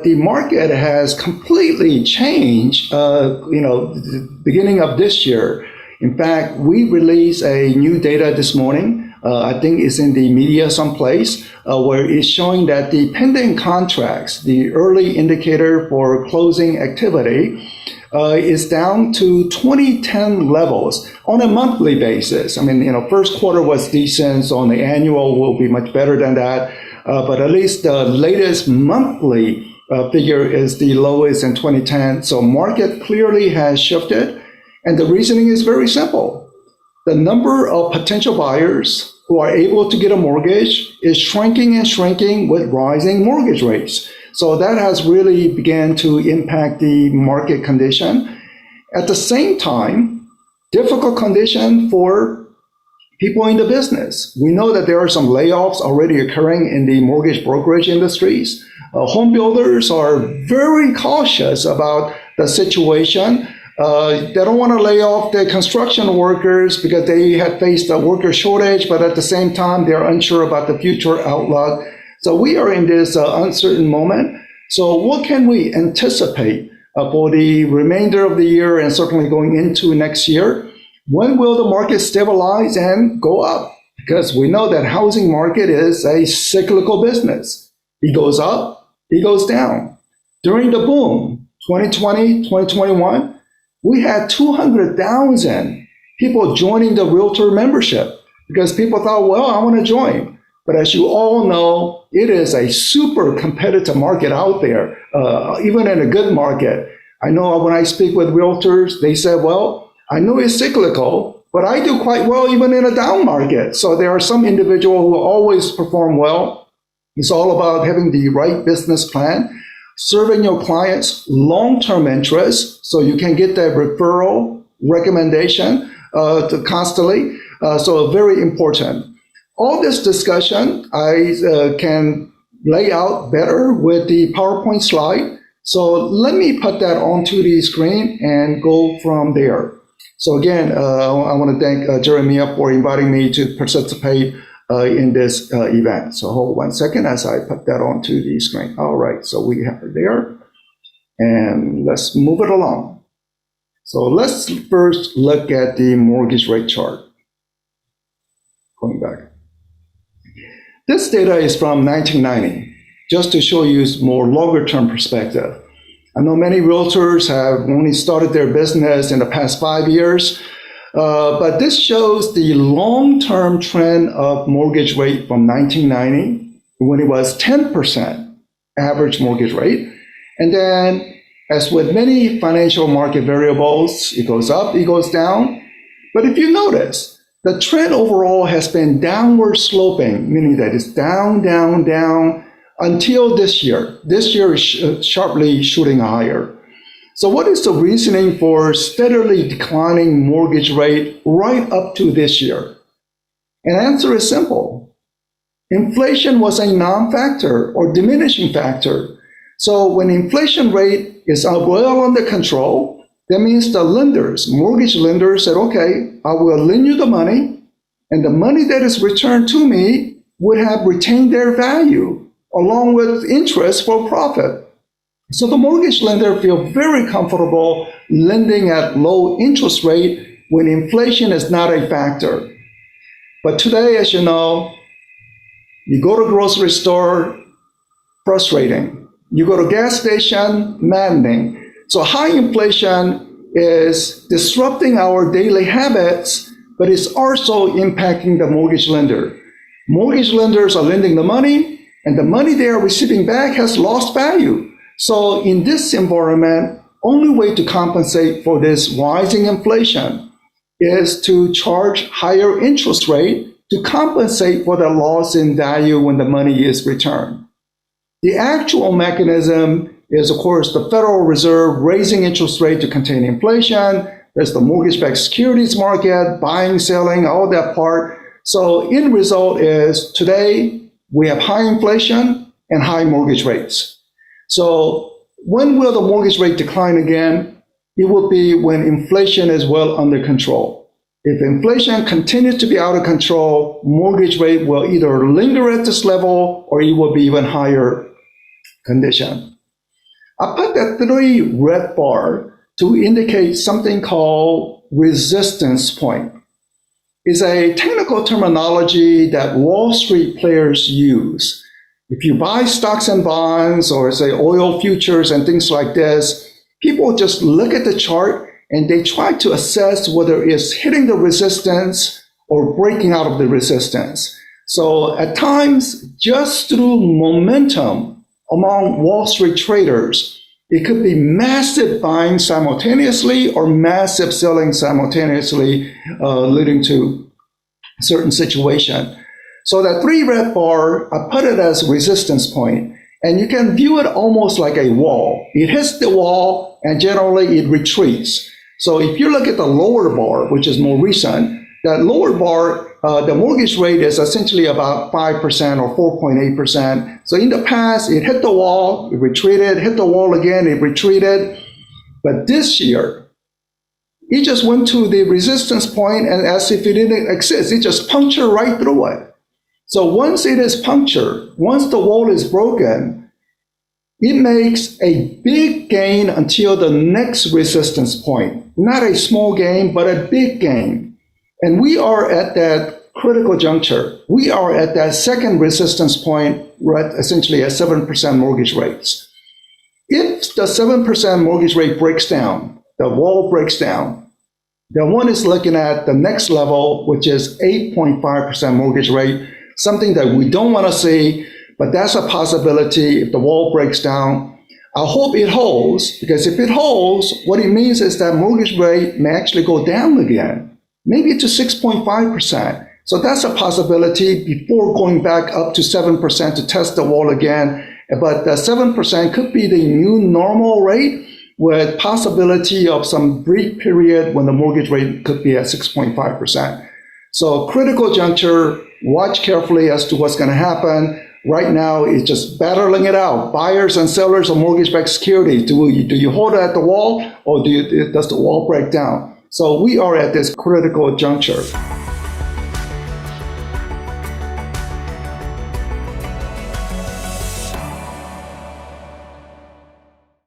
The market has completely changed, beginning of this year. In fact, we released a new data this morning. I think it's in the media someplace, where it's showing that the pending contracts, the early indicator for closing activity, is down to 2010 levels on a monthly basis. I mean, first quarter was decent, so on the annual will be much better than that. But at least the latest monthly figure is the lowest in 2010. So market clearly has shifted. And the reasoning is very simple. The number of potential buyers who are able to get a mortgage is shrinking and shrinking with rising mortgage rates. So that has really began to impact the market condition. At the same time, difficult condition for people in the business. We know that there are some layoffs already occurring in the mortgage brokerage industries. Home builders are very cautious about the situation. They don't want to lay off their construction workers because they have faced a worker shortage, but at the same time, they're unsure about the future outlook. So we are in this uncertain moment. So what can we anticipate for the remainder of the year and certainly going into next year? When will the market stabilize and go up? Because we know that housing market is a cyclical business. It goes up, it goes down. During the boom, 2020, 2021, we had 200,000 people joining the Realtor membership because people thought, well, I want to join. But as you all know, it is a super competitive market out there, even in a good market. I know when I speak with realtors, they say, well, I know it's cyclical, but I do quite well even in a down market. So there are some individuals who always perform well. It's all about having the right business plan, serving your clients' long-term interests so you can get that referral recommendation constantly. So very important. All this discussion I can lay out better with the PowerPoint slide. So let me put that onto the screen and go from there. So again, I want to thank Jeremiah for inviting me to participate in this event. So hold 1 second as I put that onto the screen. All right, so we have it there. And let's move it along. So let's first look at the mortgage rate chart. Going back. This data is from 1990, just to show you more longer term perspective. I know many realtors have only started their business in the past 5 years, but this shows the long-term trend of mortgage rate from 1990, when it was 10% average mortgage rate. And then, as with many financial market variables, it goes up, it goes down. But if you notice, the trend overall has been downward sloping, meaning that it's down, down, down until this year. This year is sharply shooting higher. So what is the reasoning for steadily declining mortgage rate right up to this year? And the answer is simple. Inflation was a non-factor or diminishing factor. So when inflation rate is well under control, that means the lenders, mortgage lenders said, okay, I will lend you the money, and the money that is returned to me would have retained their value along with interest for profit. So the mortgage lender feel very comfortable lending at low interest rate when inflation is not a factor. But today, as you know, you go to grocery store, frustrating. You go to gas station, maddening. So high inflation is disrupting our daily habits, but it's also impacting the mortgage lender. Mortgage lenders are lending the money, and the money they are receiving back has lost value. So in this environment, only way to compensate for this rising inflation is to charge higher interest rate to compensate for the loss in value when the money is returned. The actual mechanism is, of course, the Federal Reserve raising interest rate to contain inflation. There's the mortgage-backed securities market, buying, selling, all that part. So end result is today we have high inflation and high mortgage rates. So when will the mortgage rate decline again? It will be when inflation is well under control. If inflation continues to be out of control, mortgage rate will either linger at this level or it will be even higher condition. I put that 3 red bar to indicate something called resistance point. It's a technical terminology that Wall Street players use. If you buy stocks and bonds or say oil futures and things like this, people just look at the chart and they try to assess whether it's hitting the resistance or breaking out of the resistance. So at times, just through momentum among Wall Street traders, it could be massive buying simultaneously or massive selling simultaneously, leading to a certain situation. So that 3 red bar, I put it as resistance point, and you can view it almost like a wall. It hits the wall and generally it retreats. So if you look at the lower bar, which is more recent, that lower bar, the mortgage rate is essentially about 5% or 4.8%. So in the past, it hit the wall, it retreated, hit the wall again, it retreated. But this year, it just went to the resistance point and as if it didn't exist, it just punctured right through it. So once it is punctured, once the wall is broken, it makes a big gain until the next resistance point. Not a small gain, but a big gain. And we are at that critical juncture. We are at that second resistance point, we're at essentially at 7% mortgage rates. If the 7% mortgage rate breaks down, the wall breaks down, then one is looking at the next level, which is 8.5% mortgage rate, something that we don't want to see, but that's a possibility if the wall breaks down. I hope it holds, because if it holds, what it means is that mortgage rate may actually go down again, maybe to 6.5%. So that's a possibility before going back up to 7% to test the wall again. But 7% could be the new normal rate with possibility of some brief period when the mortgage rate could be at 6.5%. So critical juncture, watch carefully as to what's going to happen. Right now, it's just battling it out. Buyers and sellers of mortgage-backed securities. Do you hold it at the wall or does the wall break down? So we are at this critical juncture.